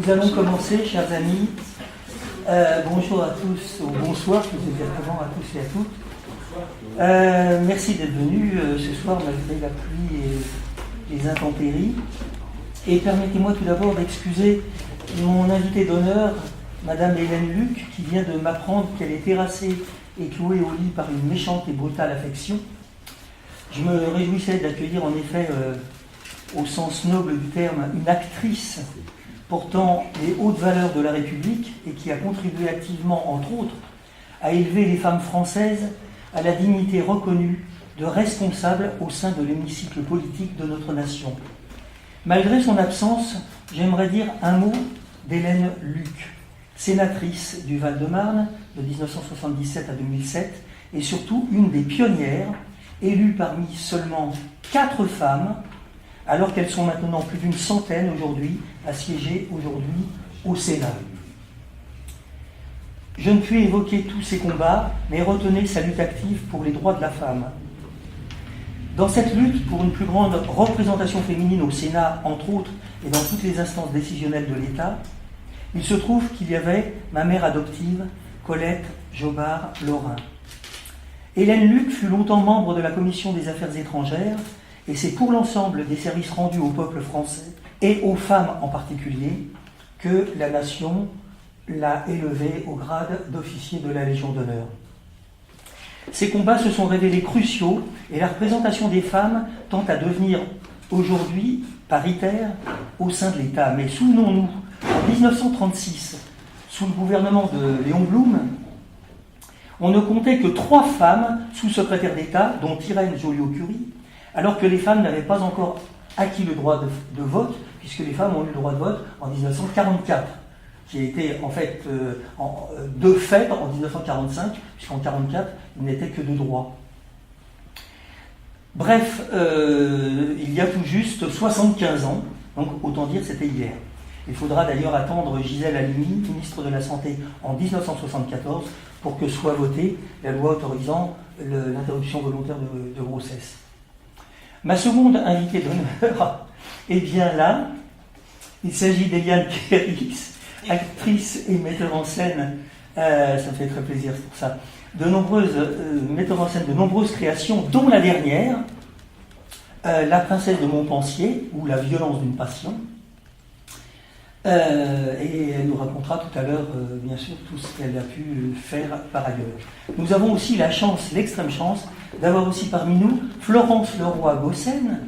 Nous allons commencer, chers amis. Bonjour à tous, ou bonsoir, plus exactement à tous et à toutes. Merci d'être venus ce soir malgré la pluie et les intempéries. Et permettez-moi tout d'abord d'excuser mon invité d'honneur, Madame Hélène Luc, qui vient de m'apprendre qu'elle est terrassée et clouée au lit par une méchante et brutale affection. Je me réjouissais d'accueillir en effet, au sens noble du terme, une actrice portant les hautes valeurs de la République et qui a contribué activement, entre autres, à élever les femmes françaises à la dignité reconnue de responsables au sein de l'hémicycle politique de notre nation. Malgré son absence, j'aimerais dire un mot d'Hélène Luc, sénatrice du Val-de-Marne de 1977 à 2007 et surtout une des pionnières, élue parmi seulement 4 femmes, alors qu'elles sont maintenant plus d'une centaine aujourd'hui à siéger aujourd'hui au Sénat. Je ne puis évoquer tous ces combats, mais retenez sa lutte active pour les droits de la femme. Dans cette lutte pour une plus grande représentation féminine au Sénat, entre autres, et dans toutes les instances décisionnelles de l'État, il se trouve qu'il y avait ma mère adoptive, Colette Jobard-Laurin. Hélène Luc fut longtemps membre de la Commission des Affaires étrangères, et c'est pour l'ensemble des services rendus au peuple français, et aux femmes en particulier, que la nation l'a élevée au grade d'officier de la Légion d'honneur. Ces combats se sont révélés cruciaux, et la représentation des femmes tend à devenir aujourd'hui paritaire au sein de l'État. Mais souvenons-nous, en 1936, sous le gouvernement de Léon Blum, on ne comptait que 3 femmes sous-secrétaires d'État, dont Irène Joliot-Curie, alors que les femmes n'avaient pas encore acquis le droit de vote, puisque les femmes ont eu le droit de vote en 1944, qui a été en fait de fait en 1945, puisqu'en 1944, il n'était que de droit. Bref, il y a tout juste 75 ans, donc autant dire c'était hier. Il faudra d'ailleurs attendre Gisèle Halimi, ministre de la Santé, en 1974, pour que soit votée la loi autorisant l'interruption volontaire de grossesse. Ma seconde invitée d'honneur est bien là. Il s'agit d'Eliane Kérix, actrice et metteur en scène, ça me fait très plaisir pour ça, metteur en scène de nombreuses créations, dont la dernière, La princesse de Montpensier, ou La violence d'une passion. Et elle nous racontera tout à l'heure, bien sûr, tout ce qu'elle a pu faire par ailleurs. Nous avons aussi la chance, l'extrême chance, d'avoir aussi parmi nous Florence Leroy-Gossen,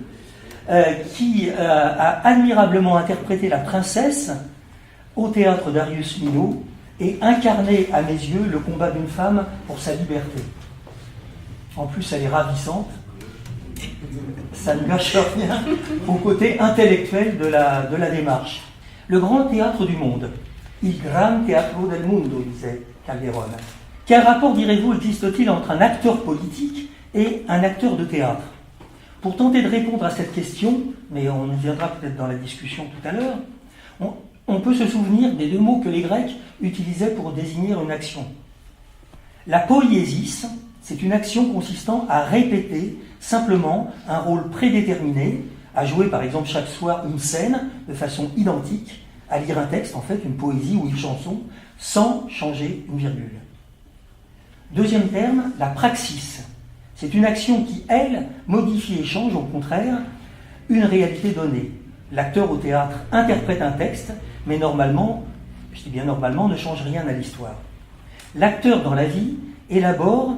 qui a admirablement interprété la princesse au théâtre Darius Milhaud et incarné, à mes yeux, le combat d'une femme pour sa liberté. En plus, elle est ravissante. Ça ne gâche rien au côté intellectuel de la démarche. Le grand théâtre du monde, il gran teatro del mundo, disait Calderón. Quel rapport, direz-vous, existe-t-il entre un acteur politique et un acteur de théâtre? Pour tenter de répondre à cette question, mais on y viendra peut-être dans la discussion tout à l'heure, on peut se souvenir des 2 mots que les Grecs utilisaient pour désigner une action. La poiesis, c'est une action consistant à répéter simplement un rôle prédéterminé, à jouer par exemple chaque soir une scène de façon identique, à lire un texte, en fait, une poésie ou une chanson, sans changer une virgule. Deuxième terme, la praxis. C'est une action qui, elle, modifie et change, au contraire, une réalité donnée. L'acteur au théâtre interprète un texte, mais normalement, je dis bien normalement, ne change rien à l'histoire. L'acteur dans la vie élabore,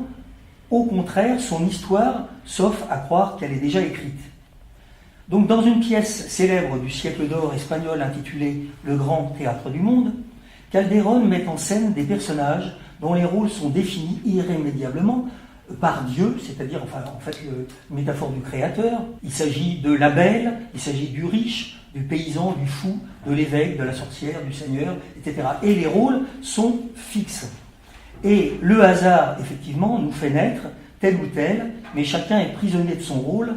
au contraire, son histoire, sauf à croire qu'elle est déjà écrite. Donc dans une pièce célèbre du siècle d'or espagnol intitulée « Le grand théâtre du monde », Calderón met en scène des personnages dont les rôles sont définis irrémédiablement par Dieu, c'est-à-dire en fait la métaphore du créateur. Il s'agit de la belle, il s'agit du riche, du paysan, du fou, de l'évêque, de la sorcière, du seigneur, etc. Et les rôles sont fixes. Et le hasard, effectivement, nous fait naître tel ou tel, mais chacun est prisonnier de son rôle,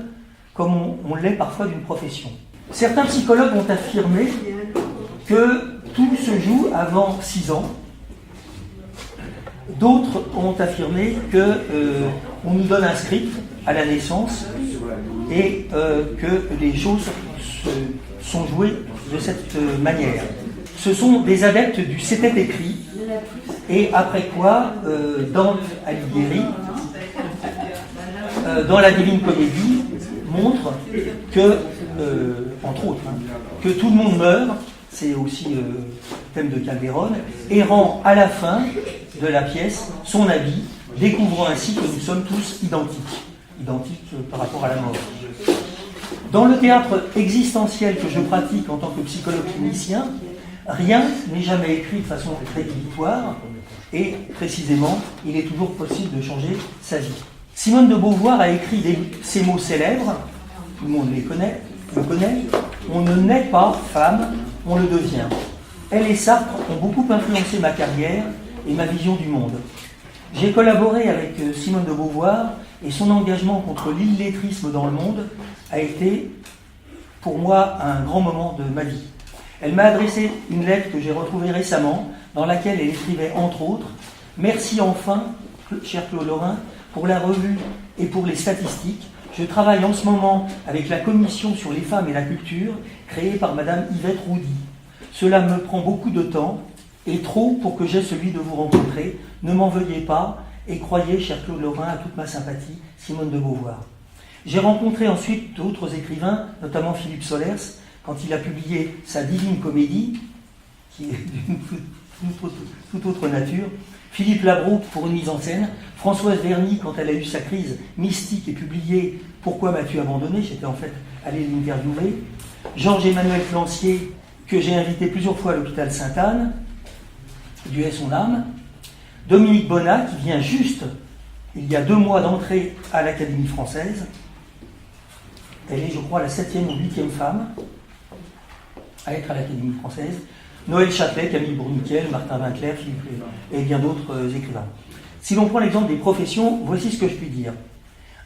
comme on l'est parfois d'une profession. Certains psychologues ont affirmé que tout se joue avant 6 ans. D'autres ont affirmé qu'on nous donne un script à la naissance et que les choses sont jouées de cette manière. Ce sont des adeptes du c'était écrit, et après quoi, Dante Alighieri, dans la Divine Comédie, montre que, entre autres, que tout le monde meurt, c'est aussi le thème de Calderon, et rend à la fin de la pièce son avis, découvrant ainsi que nous sommes tous identiques par rapport à la mort. Dans le théâtre existentiel que je pratique en tant que psychologue clinicien, rien n'est jamais écrit de façon rédhibitoire, et précisément, il est toujours possible de changer sa vie. Simone de Beauvoir a écrit ces mots célèbres, tout le monde le connaît, on ne naît pas femme, on le devient. Elle et Sartre ont beaucoup influencé ma carrière et ma vision du monde. J'ai collaboré avec Simone de Beauvoir et son engagement contre l'illettrisme dans le monde a été pour moi un grand moment de ma vie. Elle m'a adressé une lettre que j'ai retrouvée récemment dans laquelle elle écrivait entre autres « Merci enfin, cher Claude Lorrain, pour la revue et pour les statistiques. Je travaille en ce moment avec la commission sur les femmes et la culture créée par Madame Yvette Roudy. Cela me prend beaucoup de temps et trop pour que j'aie celui de vous rencontrer. Ne m'en veuillez pas et croyez, cher Claude Lorrain, à toute ma sympathie, Simone de Beauvoir. » J'ai rencontré ensuite d'autres écrivains, notamment Philippe Solers, quand il a publié sa Divine Comédie, qui est d'une toute autre nature, Philippe Labro pour une mise en scène, Françoise Verny quand elle a eu sa crise mystique et publié « Pourquoi m'as-tu abandonné ?» J'étais en fait allé l'interviewer. Georges-Emmanuel Clancier, que j'ai invité plusieurs fois à l'hôpital Sainte-Anne, Dieu ait son âme. Dominique Bonnat, qui vient juste, il y a 2 mois d'entrée à l'Académie française. Elle est, je crois, la 7e ou 8e femme à être à l'Académie française. Noël Châtelet, Camille Bourniquel, Martin Winkler, Philippe et bien d'autres écrivains. Si l'on prend l'exemple des professions, voici ce que je puis dire.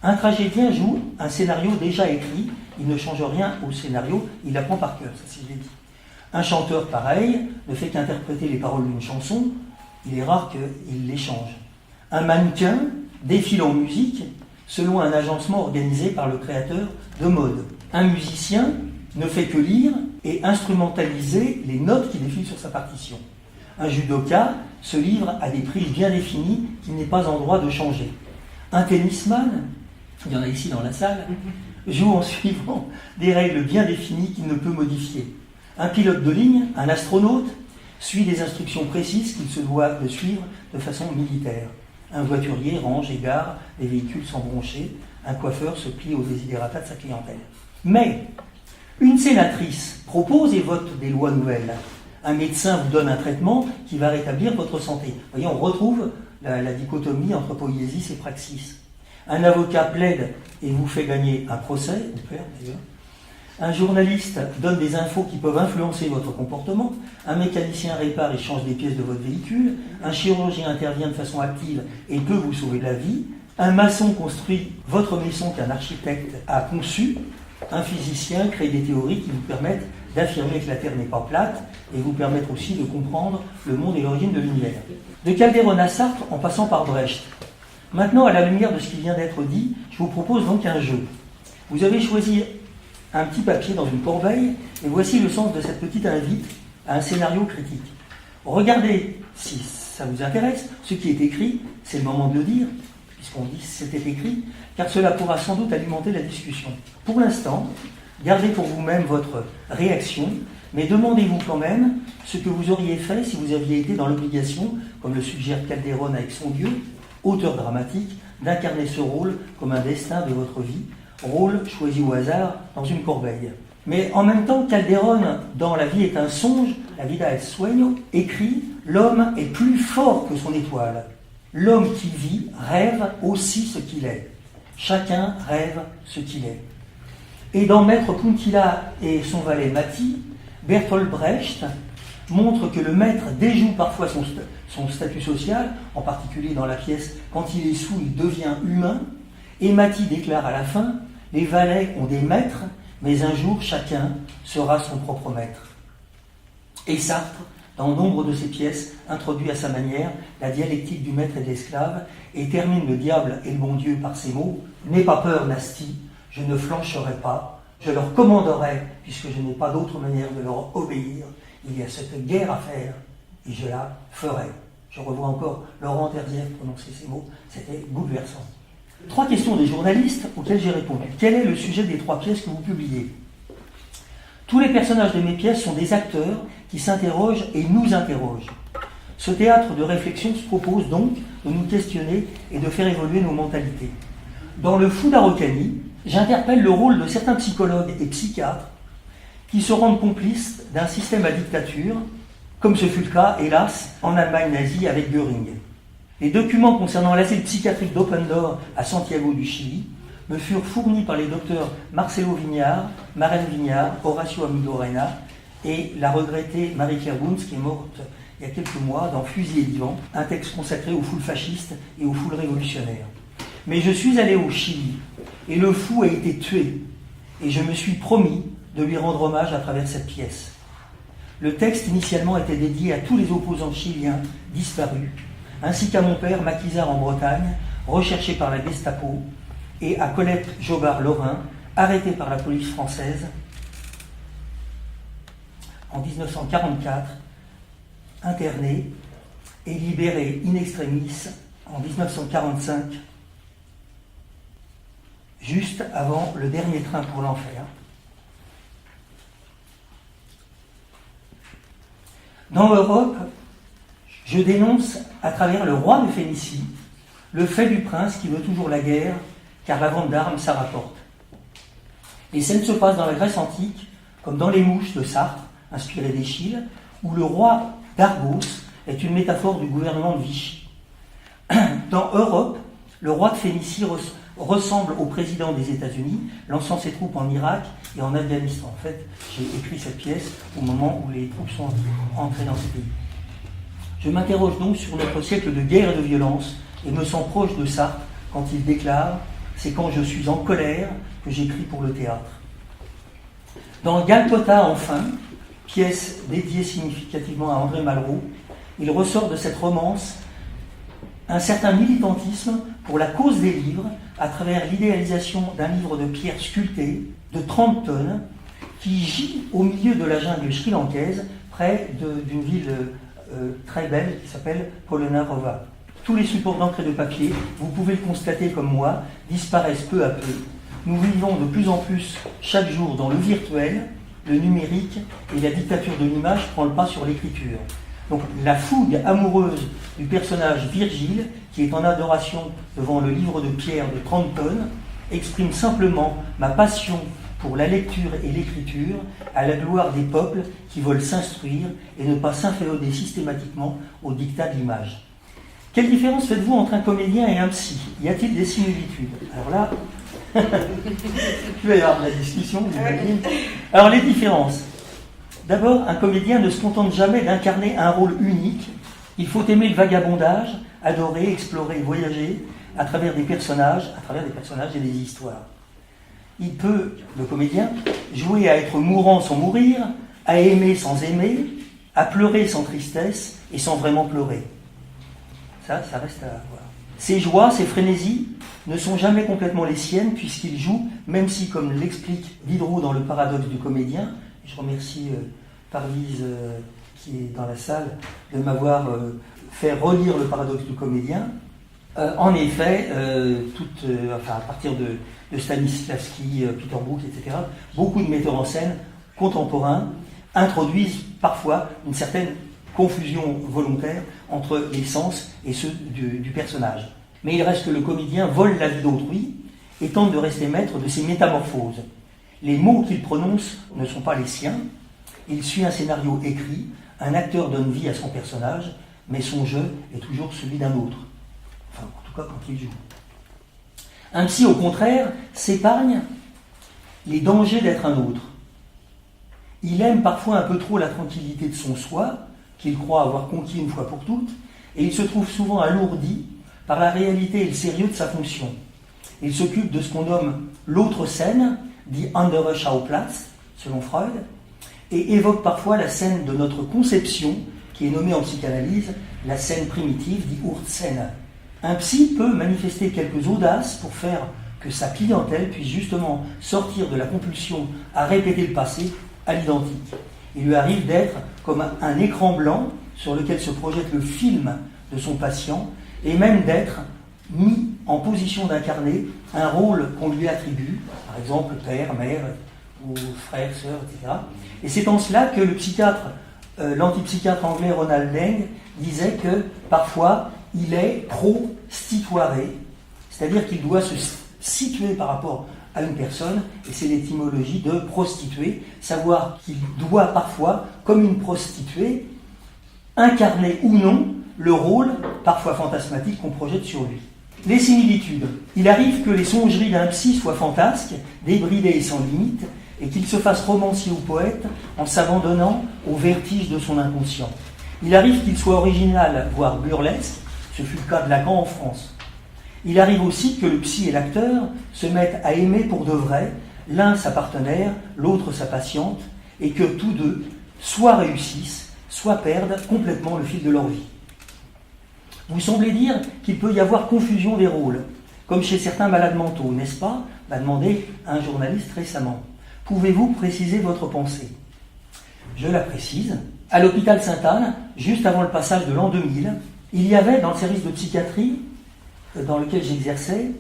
Un tragédien joue un scénario déjà écrit, il ne change rien au scénario, il l'apprend par cœur, ça c'est je l'ai dit. Un chanteur, pareil, ne fait qu'interpréter les paroles d'une chanson, il est rare qu'il les change. Un mannequin défile en musique selon un agencement organisé par le créateur de mode. Un musicien ne fait que lire et instrumentaliser les notes qui défilent sur sa partition. Un judoka se livre à des prises bien définies qu'il n'est pas en droit de changer. Un tennisman, il y en a ici dans la salle, joue en suivant des règles bien définies qu'il ne peut modifier. Un pilote de ligne, un astronaute, suit des instructions précises qu'il se doit de suivre de façon militaire. Un voiturier range et gare des véhicules sans broncher. Un coiffeur se plie aux desiderata de sa clientèle. Mais une sénatrice propose et vote des lois nouvelles. Un médecin vous donne un traitement qui va rétablir votre santé. Vous voyez, on retrouve la dichotomie entre poiesis et praxis. Un avocat plaide et vous fait gagner un procès, ou perd d'ailleurs. Un journaliste donne des infos qui peuvent influencer votre comportement. Un mécanicien répare et change des pièces de votre véhicule. Un chirurgien intervient de façon active et peut vous sauver la vie. Un maçon construit votre maison qu'un architecte a conçue. Un physicien crée des théories qui vous permettent d'affirmer que la Terre n'est pas plate et vous permettent aussi de comprendre le monde et l'origine de l'univers. De Calderon à Sartre en passant par Brecht. Maintenant, à la lumière de ce qui vient d'être dit, je vous propose donc un jeu. Vous avez choisi un petit papier dans une corbeille et voici le sens de cette petite invite à un scénario critique. Regardez si ça vous intéresse. Ce qui est écrit, c'est le moment de le dire, puisqu'on dit c'était écrit, car cela pourra sans doute alimenter la discussion. Pour l'instant, gardez pour vous-même votre réaction, mais demandez-vous quand même ce que vous auriez fait si vous aviez été dans l'obligation, comme le suggère Calderon avec son Dieu, auteur dramatique, d'incarner ce rôle comme un destin de votre vie, rôle choisi au hasard dans une corbeille. Mais en même temps, Calderon, dans La vie est un songe, La vida es sueño, écrit « L'homme est plus fort que son étoile. L'homme qui vit rêve aussi ce qu'il est. Chacun rêve ce qu'il est. » Et dans Maître Kuntila et son valet Mati, Bertolt Brecht montre que le maître déjoue parfois son statut social, en particulier dans la pièce « Quand il est saoul, il devient humain », et Mati déclare à la fin « Les valets ont des maîtres, mais un jour chacun sera son propre maître. » Et Sartre, dans nombre de ses pièces, introduit à sa manière la dialectique du maître et de l'esclave et termine le diable et le bon Dieu par ces mots « N'aie pas peur, Nasty, je ne flancherai pas, je leur commanderai, puisque je n'ai pas d'autre manière de leur obéir. Il y a cette guerre à faire, et je la ferai. Je revois encore Laurent Terzieff prononcer ces mots, c'était bouleversant. 3 questions des journalistes auxquelles j'ai répondu. Quel est le sujet des 3 pièces que vous publiez? Tous les personnages de mes pièces sont des acteurs qui s'interrogent et nous interrogent. Ce théâtre de réflexion se propose donc de nous questionner et de faire évoluer nos mentalités. Dans Le Fou d'Araucanie, j'interpelle le rôle de certains psychologues et psychiatres qui se rendent complices d'un système à dictature, comme ce fut le cas, hélas, en Allemagne nazie avec Göring. Les documents concernant l'asile psychiatrique d'Open Door à Santiago du Chili me furent fournis par les docteurs Marcelo Vignard, Maren Vignard, Horacio Amidorena et la regrettée Marie-Claire Wunz, qui est morte il y a quelques mois dans Fusil et Divan, un texte consacré aux foules fascistes et aux foules révolutionnaires. Mais je suis allé au Chili et le fou a été tué et je me suis promis de lui rendre hommage à travers cette pièce. Le texte initialement était dédié à tous les opposants chiliens disparus, ainsi qu'à mon père Maquisard en Bretagne, recherché par la Gestapo, et à Colette Jobard-Lorrain, arrêtée par la police française en 1944, internée et libérée in extremis en 1945, juste avant le dernier train pour l'enfer. Dans l'Europe, je dénonce à travers le roi de Phénicie le fait du prince qui veut toujours la guerre, car la vente d'armes, ça rapporte. Les scènes se passent dans la Grèce antique, comme dans Les Mouches de Sartre, inspiré d'Échille, où le roi d'Argos est une métaphore du gouvernement de Vichy. Dans Europe, le roi de Phénicie ressemble au président des États-Unis, lançant ses troupes en Irak et en Afghanistan. En fait, j'ai écrit cette pièce au moment où les troupes sont entrées dans ces pays. Je m'interroge donc sur notre siècle de guerre et de violence et me sens proche de Sartre quand il déclare « C'est quand je suis en colère que j'écris pour le théâtre ». Dans Galpota, enfin, pièce dédiée significativement à André Malraux, il ressort de cette romance un certain militantisme pour la cause des livres à travers l'idéalisation d'un livre de pierre sculptée de 30 tonnes qui gît au milieu de la jungle sri-lankaise près d'une ville très belle qui s'appelle Polonnaruwa. Tous les supports d'encre et de papier, vous pouvez le constater comme moi, disparaissent peu à peu. Nous vivons de plus en plus chaque jour dans le virtuel, le numérique, et la dictature de l'image prend le pas sur l'écriture. Donc la fougue amoureuse du personnage Virgile, qui est en adoration devant le livre de pierre de 30 tonnes, exprime simplement ma passion pour la lecture et l'écriture à la gloire des peuples qui veulent s'instruire et ne pas s'inféoder systématiquement au dictat de l'image. Quelle différence faites-vous entre un comédien et un psy? Y a-t-il des similitudes? Alors là, je vais y avoir de la discussion, j'imagine. Alors les différences. D'abord, un comédien ne se contente jamais d'incarner un rôle unique. Il faut aimer le vagabondage, adorer, explorer, voyager à travers des personnages et des histoires. Il peut, le comédien, jouer à être mourant sans mourir, à aimer sans aimer, à pleurer sans tristesse et sans vraiment pleurer. Ça reste à voir. Ses joies, ses frénésies ne sont jamais complètement les siennes puisqu'il joue, même si, comme l'explique Diderot dans Le paradoxe du comédien, je remercie Parvise qui est dans la salle de m'avoir fait relire Le paradoxe du comédien. En effet, à partir de Stanislavski, Peter Brook, etc., beaucoup de metteurs en scène contemporains introduisent parfois une certaine confusion volontaire entre les sens et ceux du personnage. Mais il reste que le comédien vole la vie d'autrui et tente de rester maître de ses métamorphoses. Les mots qu'il prononce ne sont pas les siens, il suit un scénario écrit, un acteur donne vie à son personnage, mais son jeu est toujours celui d'un autre. Enfin, en tout cas quand il joue. Un psy, au contraire, s'épargne les dangers d'être un autre. Il aime parfois un peu trop la tranquillité de son soi, qu'il croit avoir conquis une fois pour toutes, et il se trouve souvent alourdi par la réalité et le sérieux de sa fonction. Il s'occupe de ce qu'on nomme l'autre scène, dit andere Schauplatz, selon Freud, et évoque parfois la scène de notre conception, qui est nommée en psychanalyse la scène primitive, dit Urszene. Un psy peut manifester quelques audaces pour faire que sa clientèle puisse justement sortir de la compulsion à répéter le passé à l'identique. Il lui arrive d'être comme un écran blanc sur lequel se projette le film de son patient, et même d'être mis en position d'incarner un rôle qu'on lui attribue, par exemple père, mère, ou frère, sœur, etc. Et c'est en cela que le psychiatre, l'antipsychiatre anglais Ronald Lang disait que parfois il est prostituaré, c'est-à-dire qu'il doit se situer par rapport à une personne, et c'est l'étymologie de prostituée, savoir qu'il doit parfois, comme une prostituée, incarner ou non le rôle, parfois fantasmatique, qu'on projette sur lui. Les similitudes. Il arrive que les songeries d'un psy soient fantasques, débridées et sans limite, et qu'il se fasse romancier ou poète en s'abandonnant au vertige de son inconscient. Il arrive qu'il soit original, voire burlesque, ce fut le cas de Lacan en France. Il arrive aussi que le psy et l'acteur se mettent à aimer pour de vrai, l'un sa partenaire, l'autre sa patiente, et que tous deux soit réussissent, soit perdent complètement le fil de leur vie. Vous semblez dire qu'il peut y avoir confusion des rôles, comme chez certains malades mentaux, n'est-ce pas ? M'a demandé un journaliste récemment. Pouvez-vous préciser votre pensée ? Je la précise. À l'hôpital Sainte-Anne, juste avant le passage de l'an 2000, il y avait dans le service de psychiatrie dans lequel j'exerçais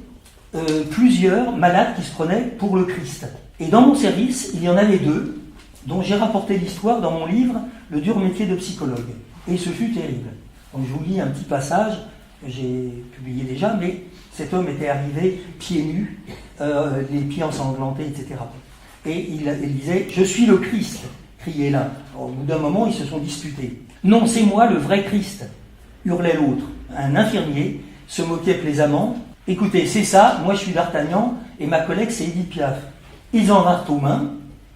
plusieurs malades qui se prenaient pour le Christ. Et dans mon service, il y en avait deux, dont j'ai rapporté l'histoire dans mon livre « Le dur métier de psychologue ». Et ce fut terrible. Donc je vous lis un petit passage que j'ai publié déjà, mais cet homme était arrivé pieds nus, les pieds ensanglantés, etc. Et il disait « Je suis le Christ », criait l'un. Au bout d'un moment, ils se sont disputés. « Non, c'est moi le vrai Christ », hurlait l'autre. Un infirmier se moquait plaisamment. « Écoutez, c'est ça, moi je suis d'Artagnan, et ma collègue c'est Édith Piaf. » Ils en vinrent aux mains,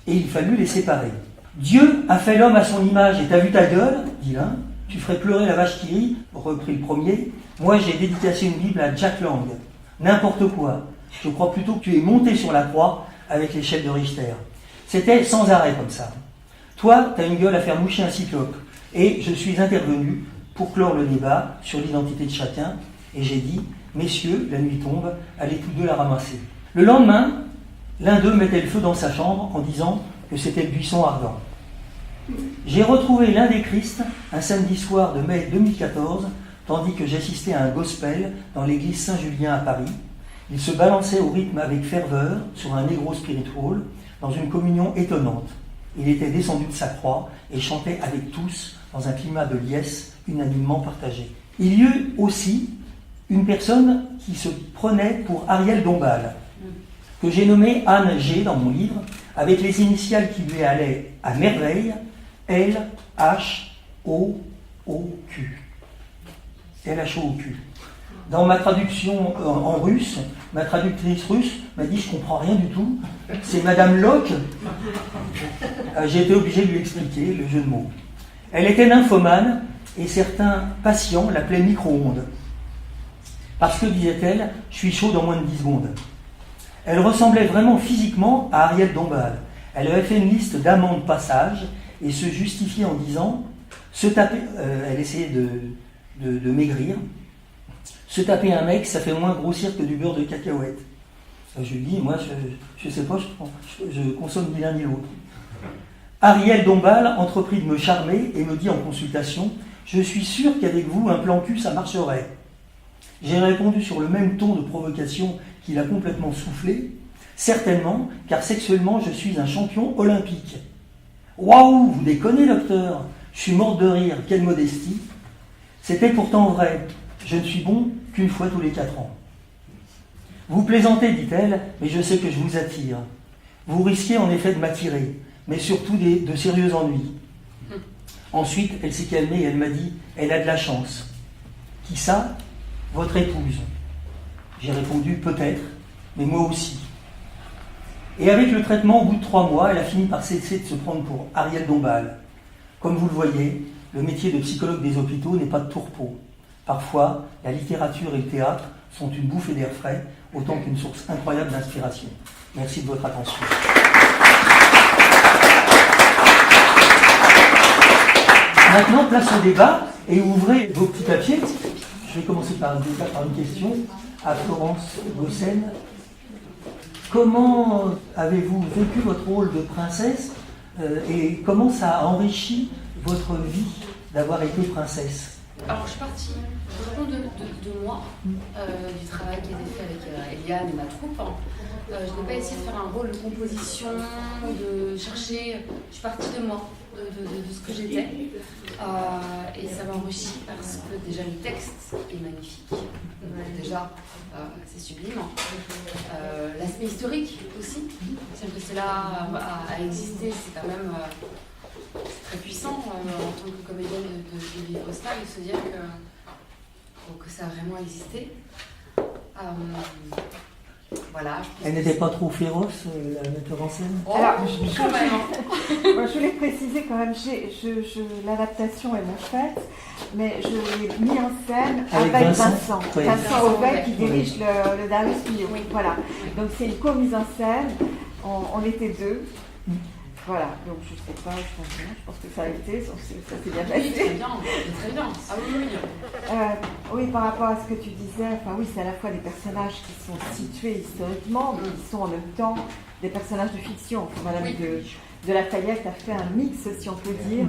et il fallut les séparer. « Dieu a fait l'homme à son image, et t'as vu ta gueule ?» dit l'un. « Tu ferais pleurer la vache qui rit ?» reprit le premier. « Moi j'ai dédicacé une Bible à Jack Lang. N'importe quoi. Je crois plutôt que tu es monté sur la croix avec l'échelle de Richter. » C'était sans arrêt comme ça. « Toi, t'as une gueule à faire moucher un cyclope. » Et je suis intervenu pour clore le débat sur l'identité de chacun, et j'ai dit « Messieurs, la nuit tombe, allez tous deux la ramasser. » Le lendemain, l'un d'eux mettait le feu dans sa chambre en disant que c'était le buisson ardent. J'ai retrouvé l'un des Christ un samedi soir de mai 2014, tandis que j'assistais à un gospel dans l'église Saint-Julien à Paris. Il se balançait au rythme avec ferveur sur un negro spiritual, dans une communion étonnante. Il était descendu de sa croix et chantait avec tous dans un climat de liesse unanimement partagé. Il y eut aussi une personne qui se prenait pour Ariel Dombal, que j'ai nommé Anne G dans mon livre, avec les initiales qui lui allaient à merveille, L-H-O-O-Q. L-H-O-O-Q. Dans ma traduction en russe, ma traductrice russe m'a dit « je comprends rien du tout, c'est Madame Locke ». J'ai été obligé de lui expliquer le jeu de mots. Elle était nymphomane et certains patients l'appelaient micro-ondes. Parce que, disait-elle, je suis chaud dans moins de 10 secondes. Elle ressemblait vraiment physiquement à Ariel Dombal. Elle avait fait une liste d'amants de passage et se justifiait en disant elle essayait de maigrir. Se taper un mec, ça fait moins grossir que du beurre de cacahuète. Je lui dis, moi, je sais pas, je consomme ni l'un ni l'autre. Ariel Dombal entreprit de me charmer et me dit en consultation, je suis sûr qu'avec vous, un plan cul, ça marcherait. J'ai répondu sur le même ton de provocation qu'il a complètement soufflé, certainement, car sexuellement, je suis un champion olympique. Waouh, vous déconnez, docteur, je suis morte de rire, quelle modestie. C'était pourtant vrai, je ne suis bon qu'une fois tous les 4 ans. Vous plaisantez, dit-elle, mais je sais que je vous attire. Vous risquez en effet de m'attirer, mais surtout de sérieux ennuis. Ensuite, elle s'est calmée et elle m'a dit, elle a de la chance. Qui ça ? Votre épouse. J'ai répondu, peut-être, mais moi aussi. Et avec le traitement, au bout de 3 mois, elle a fini par cesser de se prendre pour Ariel Dombal. Comme vous le voyez, le métier de psychologue des hôpitaux n'est pas de tourpeau. Parfois, la littérature et le théâtre sont une bouffée d'air frais, autant qu'une source incroyable d'inspiration. Merci de votre attention. Maintenant, place au débat et ouvrez vos petits papiers. Je vais commencer par une question à Florence Gossen. Comment avez-vous vécu votre rôle de princesse et comment ça a enrichi votre vie d'avoir été princesse? Alors, je suis partie au fond de moi, du travail qui a été fait avec Eliane et ma troupe. Je n'ai pas essayé de faire un rôle de composition, de chercher. Je suis partie de moi, de ce que j'étais. Et ça m'a enrichi parce que déjà le texte est magnifique. Déjà, c'est sublime. L'aspect historique aussi. Celle que c'est là à exister, c'est quand même. C'est très puissant en tant que comédienne de vivre ça et de se dire que ça a vraiment existé. Voilà. Elle n'était pas trop féroce, la metteur en scène? Alors, quand même. Moi, je voulais préciser quand même, l'adaptation est mon fait, mais je l'ai mis en scène avec Vincent. Oui. Vincent Auvet qui dirige le Darius Milhaud. Oui. Voilà. Donc c'est une co-mise en scène. On était deux. Voilà, donc je sais pas, je pense que ça a été, ça s'est bien passé. Très bien, très bien. Ah oui, oui, par rapport à ce que tu disais, enfin oui, c'est à la fois des personnages qui sont situés historiquement, mais qui sont en même temps des personnages de fiction. Enfin, Madame de Lafayette a fait un mix, si on peut dire,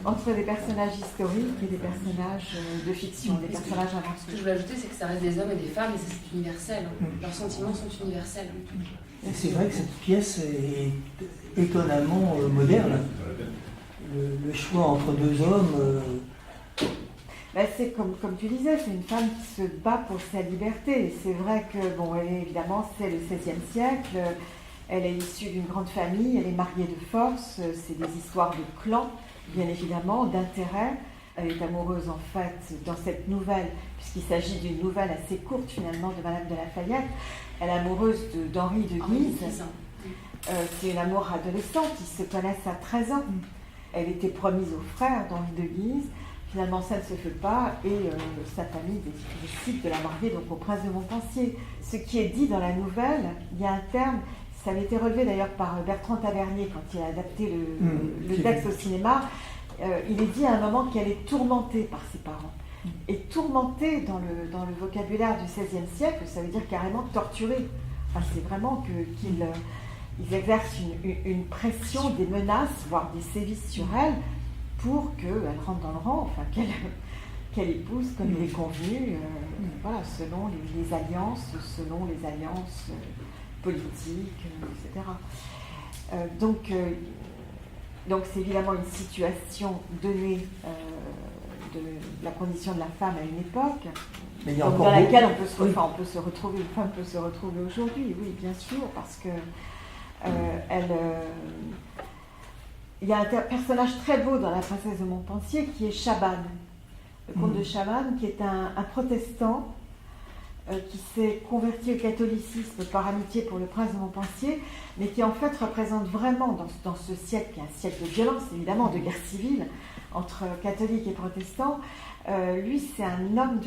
entre des personnages historiques et des personnages de fiction, des personnages inventés. Ce que je voulais ajouter, c'est que ça reste des hommes et des femmes, et ça c'est universel. Leurs sentiments sont universels. Et c'est vrai que cette pièce est étonnamment moderne. Le choix entre deux hommes. C'est comme tu disais, c'est une femme qui se bat pour sa liberté. C'est vrai que, évidemment, c'est le XVIe siècle. Elle est issue d'une grande famille, elle est mariée de force. C'est des histoires de clans, bien évidemment, d'intérêt. Elle est amoureuse, en fait, dans cette nouvelle, puisqu'il s'agit d'une nouvelle assez courte, finalement, de Madame de Lafayette. Elle est amoureuse d'Henri de Guise. C'est une amour adolescente, ils se connaissent à 13 ans. Elle était promise au frère d'Henri de Guise. Finalement, ça ne se fait pas et sa famille décide de la marier donc, au prince de Montpensier. Ce qui est dit dans la nouvelle, il y a un terme, ça avait été relevé d'ailleurs par Bertrand Tavernier quand il a adapté le texte au cinéma. Il est dit à un moment qu'elle est tourmentée par ses parents. Et tourmentée dans le vocabulaire du XVIe siècle, ça veut dire carrément torturée. Enfin, c'est vraiment qu'ils exercent une pression, des menaces, voire des sévices sur elle, pour qu'elle rentre dans le rang, enfin qu'elle épouse comme il est convenu, voilà, selon les alliances politiques, etc. Donc c'est évidemment une situation donnée de la condition de la femme à une époque, dans laquelle une femme peut se retrouver aujourd'hui, oui, bien sûr, parce que il y a un personnage très beau dans La Princesse de Montpensier qui est Chabannes, le comte de Chabannes, qui est un protestant qui s'est converti au catholicisme par amitié pour le prince de Montpensier, mais qui en fait représente vraiment dans ce siècle, qui est un siècle de violence, évidemment, de guerre civile entre catholiques et protestants. Lui, c'est un homme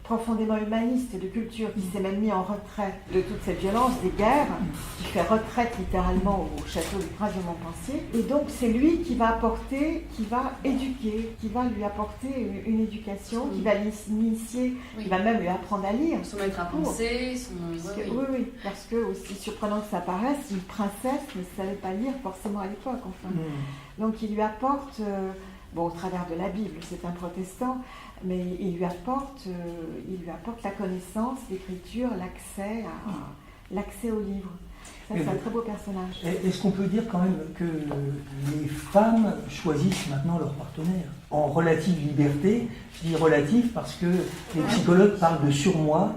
profondément humaniste de culture qui s'est même mis en retrait de toute cette violence des guerres, qui fait retraite littéralement au château du prince de Montpensier. Et donc c'est lui qui va éduquer, qui va lui apporter une éducation, qui va l'initier, qui va même lui apprendre à lire. Son maître à penser, Oui, parce que, aussi surprenant que ça paraisse, une princesse ne savait pas lire forcément à l'époque, enfin. Donc il lui apporte, au travers de la Bible, c'est un protestant, mais il lui apporte la connaissance, l'écriture, l'accès au livre. Ça, c'est un très beau personnage. Est-ce qu'on peut dire quand même que les femmes choisissent maintenant leur partenaire en relative liberté? Je dis relative parce que les psychologues parlent de surmoi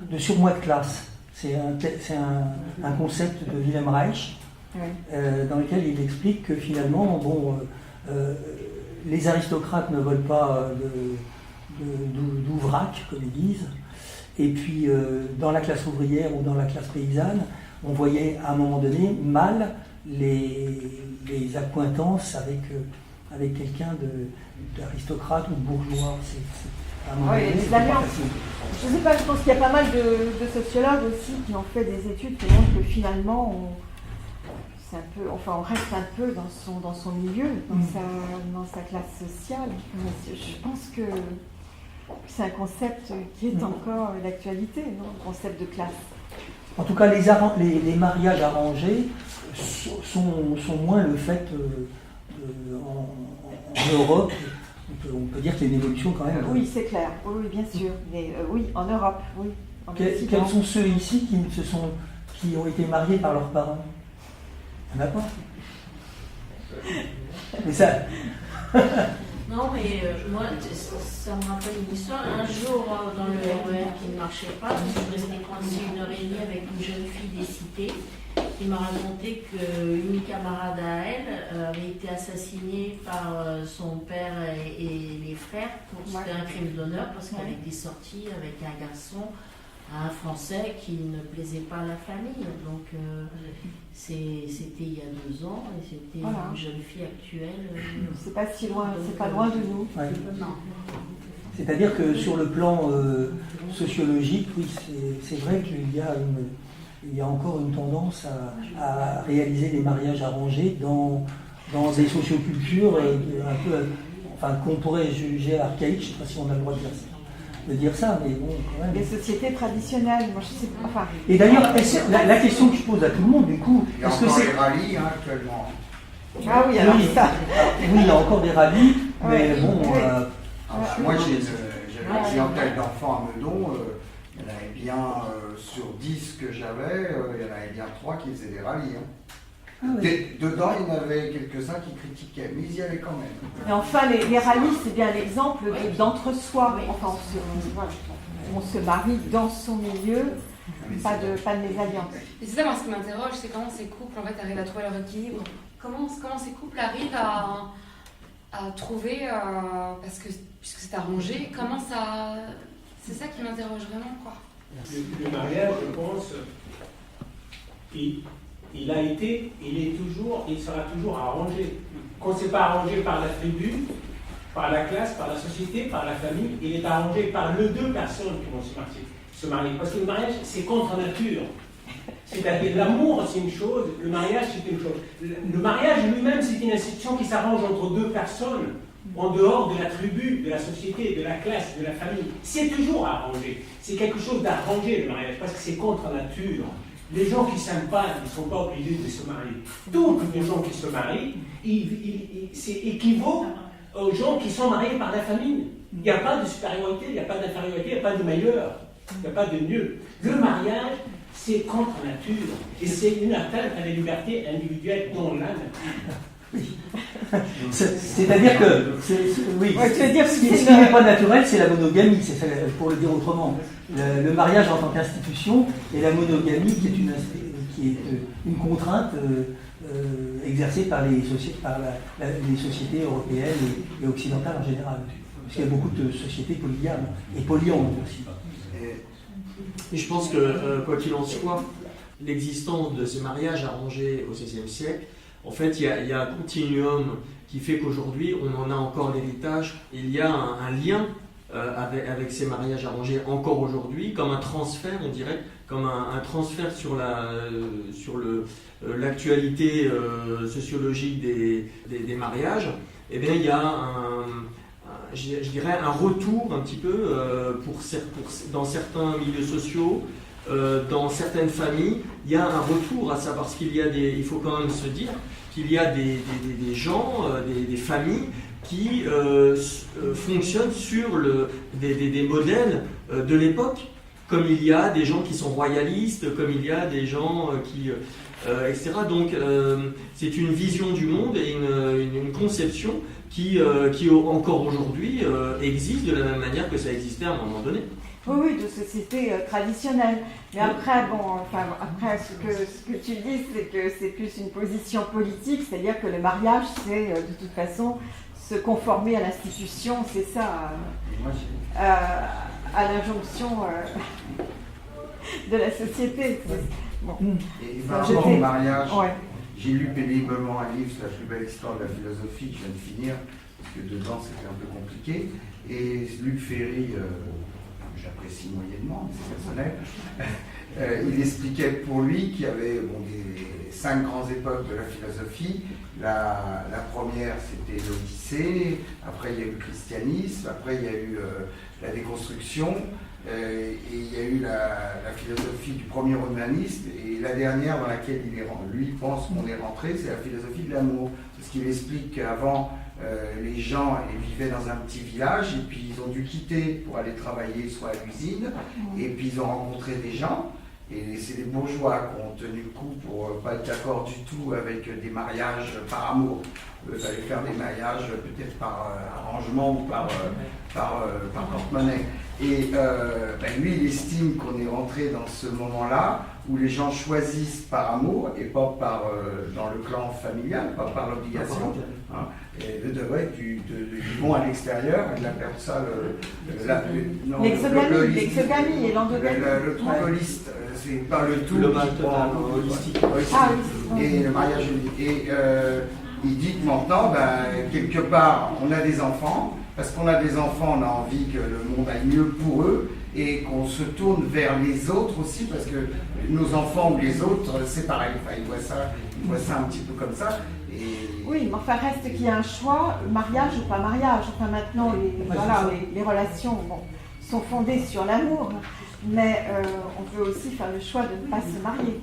de classe. C'est un concept de Wilhelm Reich, dans lequel il explique que finalement, les aristocrates ne volent pas d'ouvrac, comme ils disent. Et puis, dans la classe ouvrière ou dans la classe paysanne, on voyait à un moment donné mal les accointances avec quelqu'un d'aristocrate ou de bourgeois. Je ne sais pas, je pense qu'il y a pas mal de sociologues aussi qui ont fait des études qui montrent que finalement, on reste un peu dans son milieu, dans sa classe sociale. Je pense que c'est un concept qui est encore d'actualité, le concept de classe. En tout cas, les mariages arrangés sont moins le fait en Europe. On peut dire qu'il y a une évolution quand même. Oui, c'est clair, oui, bien sûr. Mais oui, en Europe, oui. Quels sont ceux ici qui ont été mariés par leurs parents? Il n'y en a pas. Mais ça. Non, mais moi, ça me rappelle une histoire. Un jour, dans le RER qui ne marchait pas, je suis restée coincée 1h30 avec une jeune fille des cités qui m'a raconté qu'une camarade à elle avait été assassinée par son père et les frères. C'était un crime d'honneur parce qu'elle était sortie avec un garçon, un Français qui ne plaisait pas à la famille. Donc c'était il y a 2 ans et c'était une jeune fille actuelle. C'est pas si loin, c'est pas loin de nous. Ouais. Non. C'est-à-dire que sur le plan sociologique, oui, c'est vrai qu'il y a encore une tendance à réaliser des mariages arrangés dans des sociocultures un peu, enfin, qu'on pourrait juger archaïques. Je ne sais pas si on a le droit de dire ça, mais bon, quand même. Les sociétés traditionnelles, moi je sais pas. Enfin, et d'ailleurs, la question que je pose à tout le monde, du coup, il y a encore les rallyes actuellement. Ah oui, alors ça. Oui, il y a encore des rallyes, mais Ouais. bon. Moi, j'ai une clientèle d'enfants à Meudon. Il y en avait bien sur 10 que j'avais, il y en avait bien 3 qui faisaient des rallyes. Ah ouais. Dedans, il y en avait quelques-uns qui critiquaient, mais ils y allaient quand même. Mais enfin, les rallyes, c'est bien l'exemple d'entre-soi. Enfin, on se marie dans son milieu, pas de mésalliance. Et c'est ça, moi, ce qui m'interroge, c'est comment ces couples en fait arrivent à trouver leur équilibre. Comment ces couples arrivent à trouver, parce que puisque c'est arrangé, comment ça. C'est ça qui m'interroge vraiment, quoi. Le mariage, je pense, il a été, il est toujours, il sera toujours arrangé. Quand c'est pas arrangé par la tribu, par la classe, par la société, par la famille, il est arrangé par les 2 personnes qui vont se marier. Parce que le mariage, c'est contre nature. C'est-à-dire l'amour, c'est une chose, le mariage, c'est une chose. Le mariage lui-même, c'est une institution qui s'arrange entre 2 personnes, en dehors de la tribu, de la société, de la classe, de la famille. C'est toujours arrangé. C'est quelque chose d'arrangé, le mariage, parce que c'est contre nature. Les gens qui ne s'aiment pas, ils ne sont pas obligés de se marier. Donc, les gens qui se marient, c'est équivaut aux gens qui sont mariés par la famille. Il n'y a pas de supériorité, il n'y a pas d'infériorité, il n'y a pas de meilleur, il n'y a pas de mieux. Le mariage, c'est contre nature. Et c'est une atteinte à la liberté individuelle dans la nature. C'est-à-dire que, oui, ce qui n'est pas naturel, c'est la monogamie, pour le dire autrement. Le mariage en tant qu'institution et la monogamie qui est une contrainte exercée par les sociétés européennes et occidentales en général. Parce qu'il y a beaucoup de sociétés polygames et polyandres aussi. Et je pense que, quoi qu'il en soit, l'existence de ces mariages arrangés au XVIe siècle, en fait, il y a un continuum qui fait qu'aujourd'hui, on en a encore l'héritage. Il y a un lien avec ces mariages arrangés encore aujourd'hui, comme un transfert, on dirait, comme un transfert sur l'actualité sociologique des mariages. Eh bien, il y a je dirais un retour un petit peu dans certains milieux sociaux. Dans certaines familles, il y a un retour à ça parce il faut quand même se dire qu'il y a des gens, des familles qui fonctionnent sur des modèles de l'époque, comme il y a des gens qui sont royalistes, comme il y a des gens etc. Donc c'est une vision du monde et une conception qui encore aujourd'hui existe de la même manière que ça existait à un moment donné. Oui, de société traditionnelle. Mais après, ce que tu dis, c'est que c'est plus une position politique, c'est-à-dire que le mariage, c'est de toute façon se conformer à l'institution, c'est ça, à l'injonction de la société. Bon. Et par rapport au mariage, j'ai lu péniblement un livre sur la plus belle histoire de la philosophie que je viens de finir, parce que dedans c'était un peu compliqué, et Luc Ferry, j'apprécie moyennement, mais c'est personnel, il expliquait pour lui qu'il y avait des 5 grandes époques de la philosophie. La première, c'était l'Odyssée, après il y a eu le christianisme, après il y a eu la déconstruction, Et il y a eu la philosophie du premier humaniste, et la dernière dans laquelle lui pense qu'on est rentré, c'est la philosophie de l'amour. Parce qu'il explique qu'avant, les gens vivaient dans un petit village, et puis ils ont dû quitter pour aller travailler soit à l'usine, et puis ils ont rencontré des gens, et c'est les bourgeois qui ont tenu le coup pour ne pas être d'accord du tout avec des mariages par amour. Il fallait faire des mariages peut-être par arrangement ou par porte-monnaie. Et lui, il estime qu'on est rentré dans ce moment-là où les gens choisissent par amour et pas dans le clan familial, pas par l'obligation. Hein. Et ils vont à l'extérieur, ils appellent ça l'exogamie et l'endogamie. Le trucoliste, c'est pas le tout. Le total holistique. Ah, oui. Et le mariage unique. Et il dit que maintenant, quelque part, on a des enfants. Parce qu'on a des enfants, on a envie que le monde aille mieux pour eux et qu'on se tourne vers les autres aussi, parce que nos enfants ou les autres, c'est pareil. Enfin, ils voient ça un petit peu comme ça. Et... Oui, mais enfin, reste qu'il y a un choix, mariage ou pas mariage. Enfin, maintenant, les relations sont fondées sur l'amour, mais on peut aussi faire le choix de ne pas se marier.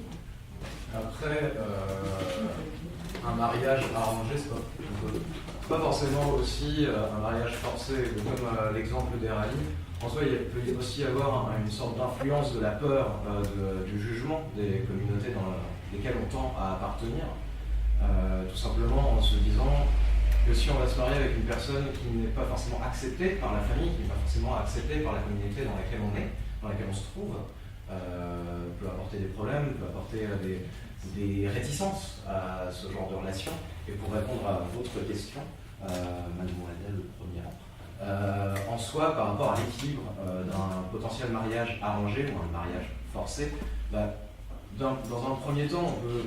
Après, un mariage arrangé, c'est pas forcément aussi un mariage forcé, comme l'exemple d'Erali. En soi, il peut aussi y avoir une sorte d'influence de la peur du jugement des communautés dans lesquelles on tend à appartenir, tout simplement en se disant que si on va se marier avec une personne qui n'est pas forcément acceptée par la famille, qui n'est pas forcément acceptée par la communauté dans laquelle on est, dans laquelle on se trouve, peut apporter des problèmes, peut apporter des réticences à ce genre de relation. Et pour répondre à votre question, mademoiselle le premier rang, en soi, par rapport à l'équilibre d'un potentiel mariage arrangé ou un mariage forcé, dans un premier temps, on peut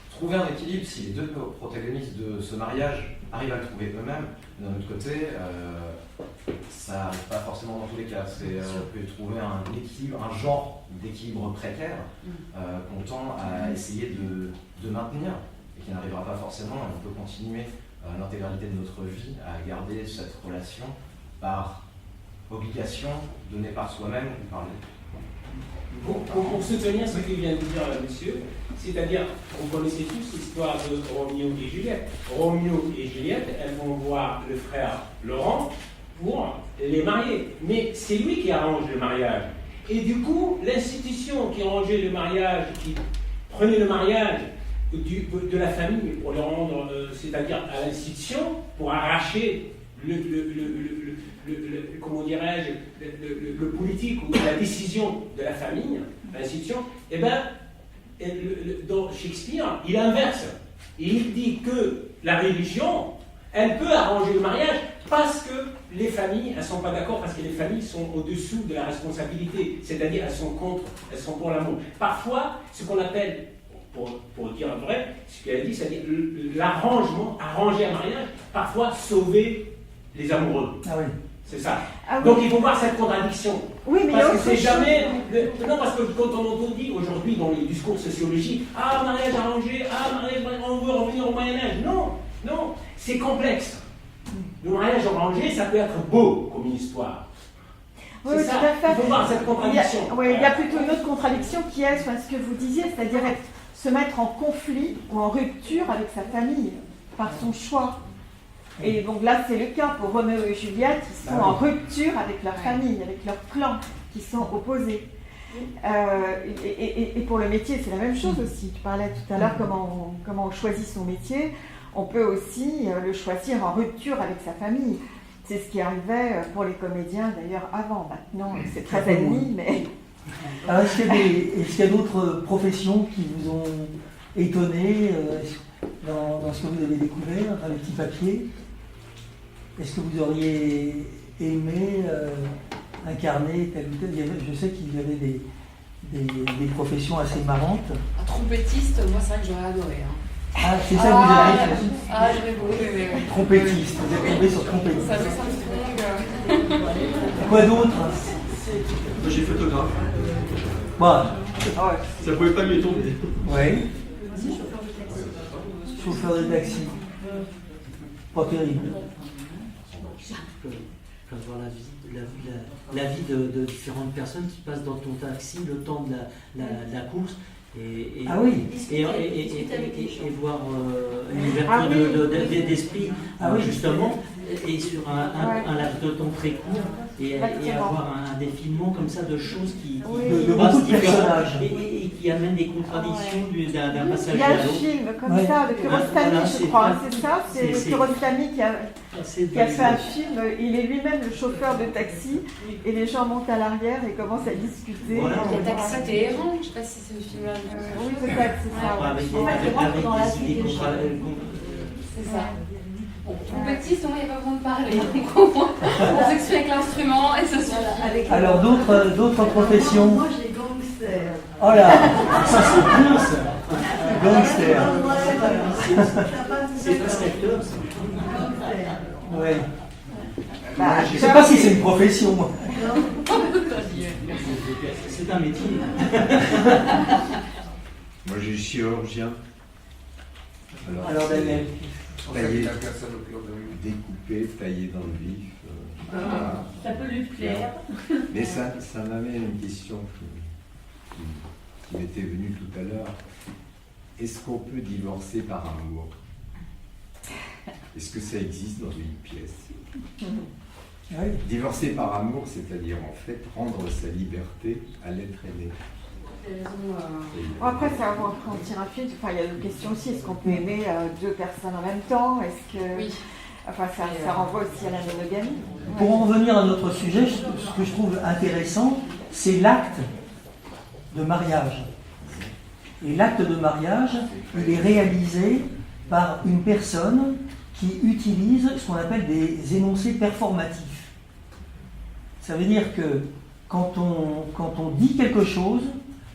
trouver un équilibre si les deux protagonistes de ce mariage arrivent à le trouver eux-mêmes. D'un autre côté, ça n'arrive pas forcément dans tous les cas. On peut trouver un équilibre, un genre d'équilibre précaire qu'on tend à essayer de maintenir et qui n'arrivera pas forcément. Et on peut continuer l'intégralité de notre vie à garder cette relation par obligation donnée par soi-même ou par les autres. Pour soutenir ce que vient de dire monsieur, c'est-à-dire, vous connaissez tous l'histoire de Roméo et Juliette. Roméo et Juliette, elles vont voir le frère Laurent pour les marier. Mais c'est lui qui arrange le mariage. Et du coup, l'institution qui arrangeait le mariage, qui prenait le mariage de la famille pour le rendre, c'est-à-dire à l'institution, pour arracher comment dirais-je, le politique ou la décision de la famille, l'institution, eh bien, dans Shakespeare, il inverse. Il dit que la religion, elle peut arranger le mariage parce que les familles, elles ne sont pas d'accord, parce que les familles sont au-dessous de la responsabilité, c'est-à-dire elles sont contre, elles sont pour l'amour. Parfois, ce qu'on appelle, pour dire vrai, ce qu'elle a dit, c'est-à-dire l'arrangement, arranger un mariage, parfois sauver les amoureux. Ah oui. C'est ça. Ah oui. Donc il faut voir cette contradiction. Oui, mais parce que c'est jamais. Non, parce que quand on entend dire aujourd'hui dans les discours sociologiques, ah, mariage arrangé, ah, mariage, on veut revenir au Moyen-Âge. Non, non, c'est complexe. Le mariage arrangé, ça peut être beau comme une histoire. Oui, c'est ça. tout à fait. Il faut voir cette contradiction. Il y a plutôt une autre contradiction qui est ce que vous disiez, c'est-à-dire se mettre en conflit ou en rupture avec sa famille par son choix. Et donc là, c'est le cas pour Roméo et Juliette, qui sont en rupture avec leur famille, avec leur clan, qui sont opposés. Et pour le métier, c'est la même chose aussi. Tu parlais tout à l'heure comment on choisit son métier. On peut aussi le choisir en rupture avec sa famille. C'est ce qui arrivait pour les comédiens d'ailleurs avant. Maintenant, c'est très admis, mais... Alors, est-ce qu'il y a d'autres professions qui vous ont étonné dans ce que vous avez découvert, dans les petits papiers? Est-ce que vous auriez aimé incarner tel ou tel? Je sais qu'il y avait des professions assez marrantes. Un trompettiste, moi c'est vrai que j'aurais adoré. Hein. Ah, c'est ça que vous avez fait? Ah, j'aurais beaucoup aimé. Trompettiste, vous êtes tombé sur trompettiste. Ça me semble. Quoi d'autre? Moi j'ai photographe. Bon. Ça pouvait pas mieux tomber. Oui. Chauffeur de taxi. Pas terrible. voir la vie de différentes personnes qui passent dans ton taxi le temps de la course. Ah oui. Et voir une ouverture d'esprit, justement, et sur un laps de temps très court, et avoir un défilement comme ça de choses qui beaucoup de personnages et qui amènent des contradictions d'un passage Il y a à un l'autre. film comme ça de Kiarostami, je crois, c'est ça, c'est Kiarostami qui a fait un film, il est lui-même le chauffeur de taxi, et les gens montent à l'arrière et commencent à discuter. Voilà. Le taxi Téhéran, je ne sais pas si c'est ce film-là. Oui, peut-être, c'est ça. Avec des idées C'est ça. Bon, compétiste, au moins il n'y a pas besoin de parler. Donc au moins, on s'exprime avec l'instrument et ça suffit. Alors d'autres professions. Moi j'ai gangster. Oh là, ça c'est bien ça. Gangster. C'est presque acteur, ça. Ouais. Je ne sais pas si c'est une profession, moi. C'est un métier. Moi, j'ai chirurgien. Alors Daniel. Tailler, découper, tailler dans le vif. Voilà. Ça peut lui plaire. Mais ça m'amène à une question qui m'était venue tout à l'heure. Est-ce qu'on peut divorcer par amour? Est-ce que ça existe dans une pièce? Oui. Divorcer par amour, c'est-à-dire en fait rendre sa liberté à l'être aimé. Après, ça va en tire un fil. Enfin, il y a une question aussi, est-ce qu'on peut aimer deux personnes en même temps? Est-ce que... Oui. Enfin, ça renvoie aussi à la monogamie. Pour en revenir à notre sujet, ce que je trouve intéressant, c'est l'acte de mariage. Et l'acte de mariage, il est réalisé par une personne qui utilise ce qu'on appelle des énoncés performatifs. Ça veut dire que quand on dit quelque chose,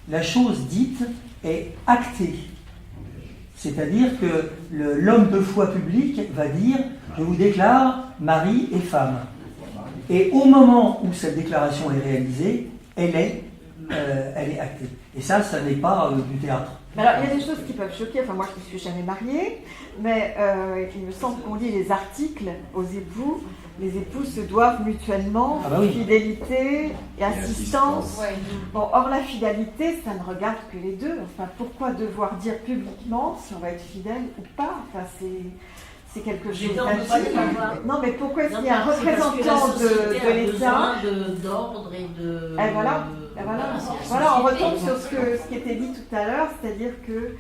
la chose dite est actée. C'est-à-dire que l'homme de foi public va dire « Je vous déclare mari et femme ». Et au moment où cette déclaration est réalisée, elle est actée. Et ça n'est pas du théâtre. Alors, il y a des choses qui peuvent choquer. Enfin, moi, je ne me suis jamais mariée, mais il me semble qu'on lit les articles aux époux. Les époux se doivent mutuellement fidélité et assistance. Ouais. Bon, or, la fidélité, ça ne regarde que les deux. Enfin, pourquoi devoir dire publiquement si on va être fidèle ou pas? Enfin, c'est quelque chose d'intime. Non, mais pourquoi est-ce qu'il y a un représentant de l'État d'ordre et de... Voilà, on retombe sur ce qui était dit tout à l'heure, c'est-à-dire que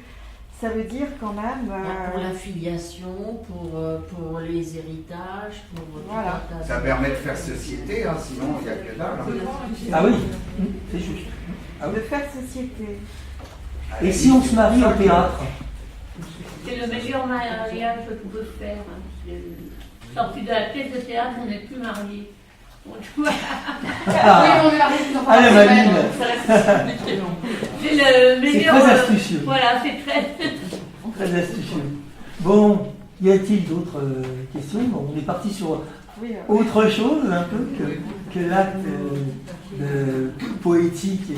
ça veut dire quand même... Pour la filiation, pour les héritages, pour... Voilà. Ça permet de faire société, hein, sinon il n'y a que dalle. Hein. Ah oui, c'est juste. De faire société. Et si on se marie au théâtre? C'est le meilleur mariage que tu peux faire. Sorti de la pièce de théâtre, on n'est plus mariés. Oui, on est mariés dans Allez, Maline. C'est le meilleur. C'est très astucieux. Voilà, c'est très... Très astucieux. Bon, y a-t-il d'autres questions? Bon, on est parti sur autre chose un peu que l'acte poétique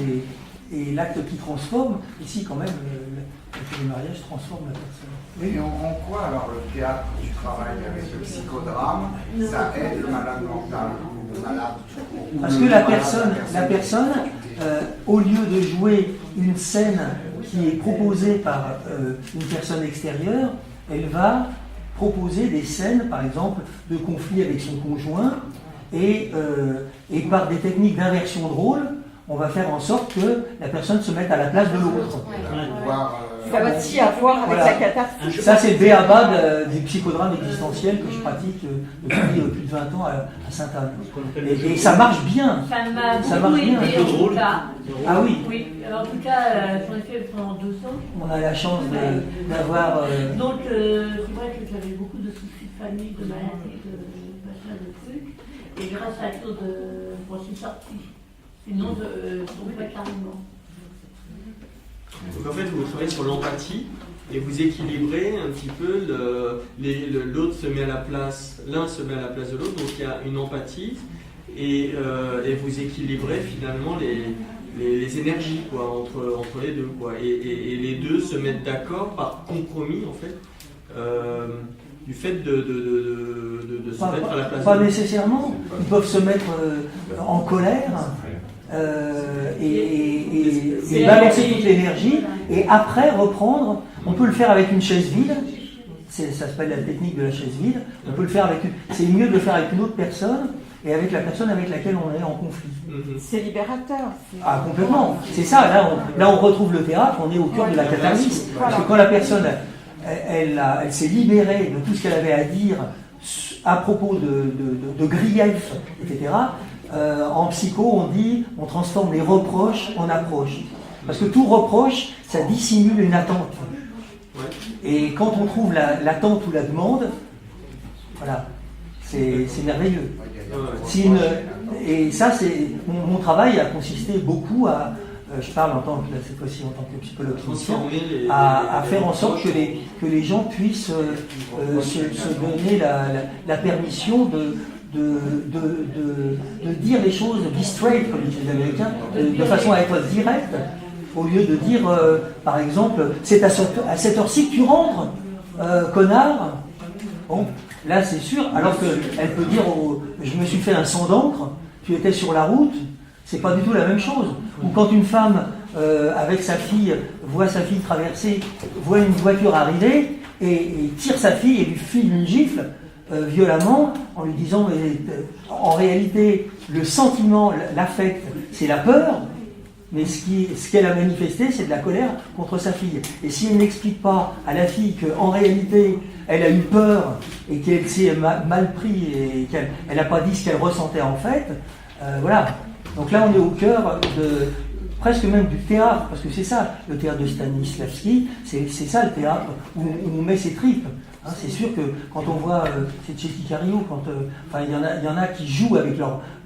et l'acte qui transforme. Ici, quand même, le mariage transforme la personne. Mais en quoi alors le théâtre du travail avec le psychodrame, ça aide le malade mental, le malade? Parce que la personne au lieu de jouer une scène qui est proposée par une personne extérieure, elle va proposer des scènes, par exemple, de conflit avec son conjoint, et par des techniques d'inversion de rôle, on va faire en sorte que la personne se mette à la place de l'autre. Ça va aussi avoir avec la catastrophe. Ça, c'est le b.a.-ba du psychodrame existentiel que je pratique depuis plus de 20 ans à Sainte-Anne. Et ça marche bien. Ça marche bien. Ah oui. Oui, en tout cas, j'en ai fait pendant 2 ans. On a la chance d'avoir... Donc, c'est vrai que j'avais beaucoup de soucis de famille, de maladie, de machin, de trucs. Et grâce à ça, je m'en suis sortie. Sinon, je tomberais carrément. Donc en fait, vous travaillez sur l'empathie et vous équilibrez un petit peu, l'autre se met à la place, l'un se met à la place de l'autre, donc il y a une empathie et vous équilibrez finalement les énergies quoi, entre les deux. Quoi, et les deux se mettent d'accord par compromis en fait du fait de se mettre à la place. Pas nécessairement. Ils peuvent se mettre en colère et balancer toute l'énergie et après reprendre. On peut le faire avec une chaise vide. Ça s'appelle la technique de la chaise vide. On peut le faire avec c'est mieux de le faire avec une autre personne et avec la personne avec laquelle on est en conflit. C'est libérateur. Ah, complètement. C'est ça. Là, on retrouve le théâtre. On est au cœur de la catharsis. Parce que quand la personne elle s'est libérée de tout ce qu'elle avait à dire à propos de griefs, etc. En psycho, on transforme les reproches en approches. Parce que tout reproche, ça dissimule une attente. Et quand on trouve l'attente ou la demande, voilà, c'est merveilleux. Et ça, mon travail a consisté beaucoup à, je parle cette fois-ci en tant que psychologue clinicien, à faire en sorte que les gens puissent se donner la permission de dire les choses, be straight, comme disent les Américains, de façon à être direct, au lieu de dire, par exemple, c'est à cette heure-ci que tu rentres, connard. Bon, là c'est sûr, alors qu'elle peut dire, je me suis fait un sang d'encre, tu étais sur la route, c'est pas du tout la même chose. Ou quand une femme, avec sa fille, voit sa fille traverser, voit une voiture arriver, et tire sa fille et lui file une gifle, violemment, en lui disant, mais en réalité, le sentiment, l'affect, c'est la peur, mais ce qu'elle a manifesté, c'est de la colère contre sa fille. Et si elle n'explique pas à la fille qu'en réalité, elle a eu peur et qu'elle s'est mal pris et qu'elle n'a pas dit ce qu'elle ressentait en fait, voilà. Donc là, on est au cœur presque même du théâtre, parce que c'est ça, le théâtre de Stanislavski, c'est ça le théâtre où on met ses tripes. Hein, c'est sûr que quand on voit, c'est Tchéky Cario, il y en a qui jouent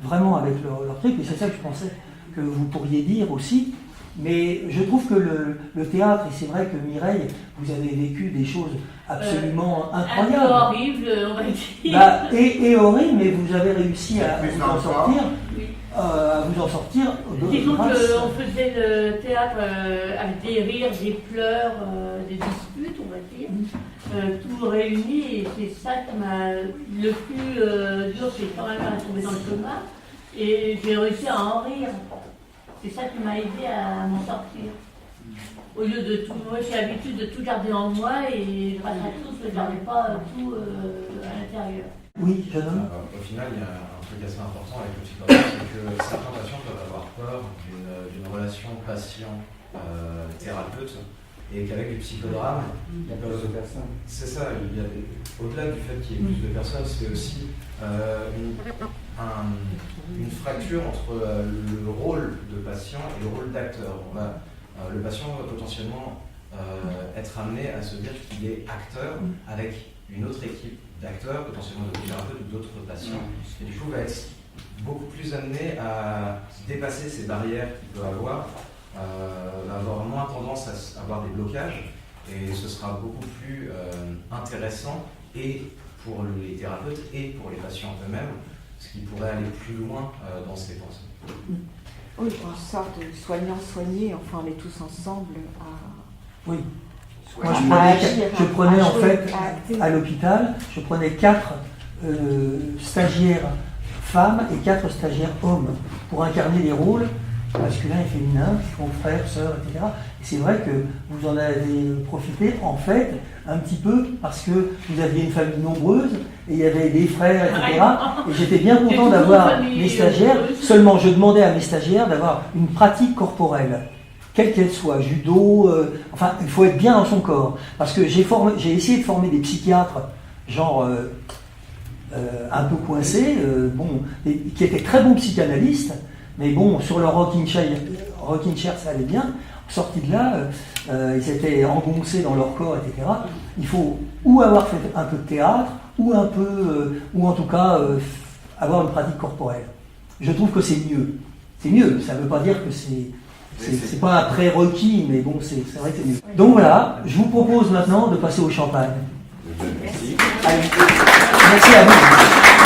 vraiment avec leur tripes, et c'est ça que je pensais que vous pourriez dire aussi. Mais je trouve que le théâtre, et c'est vrai que Mireille, vous avez vécu des choses absolument incroyables. Un peu horrible, on va dire. Et horrible, mais vous avez réussi à vous en sortir. Oui. À vous en sortir. Disons qu'on faisait le théâtre avec des rires, des pleurs, des disputes, on va dire, tout réuni, et c'est ça qui m'a le plus dur, c'est quand même à tomber dans le coma, et j'ai réussi à en rire. C'est ça qui m'a aidé à m'en sortir. Au lieu de tout, moi j'ai l'habitude de tout garder en moi, et grâce à tout, je ne gardais pas tout à l'intérieur. Oui, jeune homme. Au final, il y a un truc assez important avec le psychologue, c'est que certains patients peuvent avoir peur d'une relation patient-thérapeute, et qu'avec du psychodrame, il y a plus de personnes. C'est ça, au-delà du fait qu'il y ait plus de personnes, c'est aussi une fracture entre le rôle de patient et le rôle d'acteur. Le patient va potentiellement être amené à se dire qu'il est acteur avec une autre équipe d'acteurs, potentiellement de thérapeutes ou d'autres patients, et du coup va être beaucoup plus amené à dépasser ces barrières qu'il peut avoir, va avoir moins tendance à avoir des blocages, et ce sera beaucoup plus intéressant et pour les thérapeutes et pour les patients eux-mêmes, ce qui pourrait aller plus loin dans ces pensées. Oui, une sorte de soignant-soigné, enfin on est tous ensemble à... Oui. Moi, je prenais en fait, à l'hôpital, je prenais 4 stagiaires femmes et 4 stagiaires hommes pour incarner les rôles masculins et féminins, frères, sœurs, etc. Et c'est vrai que vous en avez profité, en fait, un petit peu, parce que vous aviez une famille nombreuse, et il y avait des frères, etc. Et j'étais bien content d'avoir mes stagiaires, seulement je demandais à mes stagiaires d'avoir une pratique corporelle. Quelle qu'elle soit, judo, enfin, il faut être bien dans son corps. Parce que j'ai essayé de former des psychiatres, genre un peu coincés, qui étaient très bons psychanalystes, mais bon, sur leur rocking chair, ça allait bien. Sortis de là, ils étaient engoncés dans leur corps, etc. Il faut ou avoir fait un peu de théâtre, ou en tout cas, avoir une pratique corporelle. Je trouve que c'est mieux. C'est mieux, ça ne veut pas dire que c'est pas un prérequis, mais bon, c'est vrai que c'est mieux. Donc voilà, je vous propose maintenant de passer au champagne. Merci. Allez, merci à vous.